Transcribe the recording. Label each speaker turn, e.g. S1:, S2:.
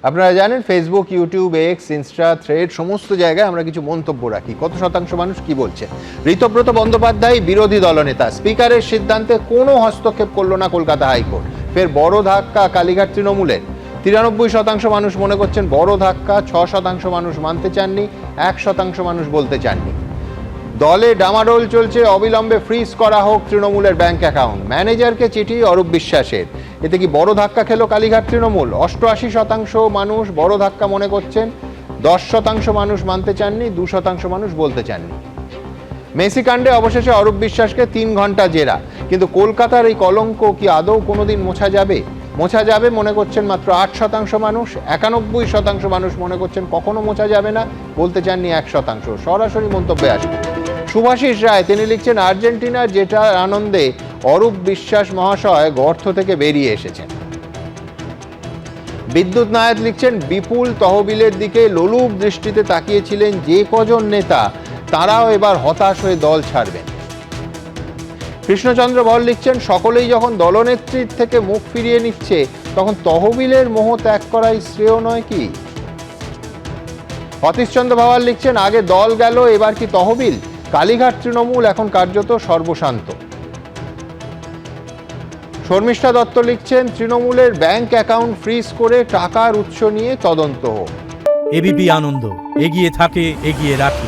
S1: আপনারা জানেন Facebook, YouTube, x, Insta, thread সমস্ত জায়গায় আমরা কিছু মন্তব্য রাখি। কত শতাংশ মানুষ কি বলছে? ঋতব্রত বন্দ্যোপাধ্যায় বিরোধী দলনেতা, স্পিকারের সিদ্ধান্তে কোনো হস্তক্ষেপ করলো না কলকাতা হাইকোর্ট। ফের বড় ধাক্কা কালীঘাট তৃণমূলের। 93% মানুষ মনে করছেন বড় ধাক্কা, 6% মানুষ মানতে চাননি, 1% মানুষ বলতে চাননি। দলে ডামাডোল চলছে, অবিলম্বে ফ্রিজ করা হোক তৃণমূলের ব্যাংক অ্যাকাউন্ট। ম্যানেজারকে চিঠি অরূপ বিশ্বাসের। এতে কি বড় ধাক্কা খেলো কালীঘাট তৃণমূল? 88% মানুষ বড় ধাক্কা মনে করছেন, 10% মানুষ মানতে চাননি, 2% মানুষ বলতে চাননি। মেসি কাণ্ডে অবশেষে অরূপ বিশ্বাসকে 3 ঘন্টা জেরা, কিন্তু কলকাতার এই কলঙ্ক কি আদৌ কোনোদিন মোছা যাবে? মোছা যাবে মনে করছেন মাত্র 8% মানুষ, 91% মানুষ মনে করছেন কখনো মোছা যাবে না, বলতে চাননি 1%। সরাসরি মন্তব্যে আসবে শুভাশিস রায়। তিনি লিখছেন, আর্জেন্টিনার জেতার আনন্দে অরূপ বিশ্বাস মহাশয় গর্ত থেকে বেরিয়ে এসেছেন। বিদ্যুৎ নায়ক লিখছেন, বিপুল তহবিলের দিকে লোলুপ দৃষ্টিতে তাকিয়েছিলেন যে কজন নেতা, তারাও এবার হতাশ হয়ে দল ছাড়বেন। কৃষ্ণচন্দ্র ভর লিখছেন, সকলেই যখন দলনেত্রীর থেকে মুখ ফিরিয়ে নিচ্ছে, তখন তহবিলের মোহ ত্যাগ করাই শ্রেয় নয় কি? অতীশচন্দ্র ভাওয়াল লিখছেন, আগে দল গেল, এবার কি তহবিল? কালীঘাট তৃণমূল এখন কার্যত সর্বশান্ত। শর্মিষ্ঠা দত্ত লিখছেন, তৃণমূলের ব্যাংক অ্যাকাউন্ট ফ্রিজ করে টাকার উৎস নিয়ে তদন্ত হোক।
S2: এবিপি আনন্দ, এগিয়ে থাকে, এগিয়ে রাখে।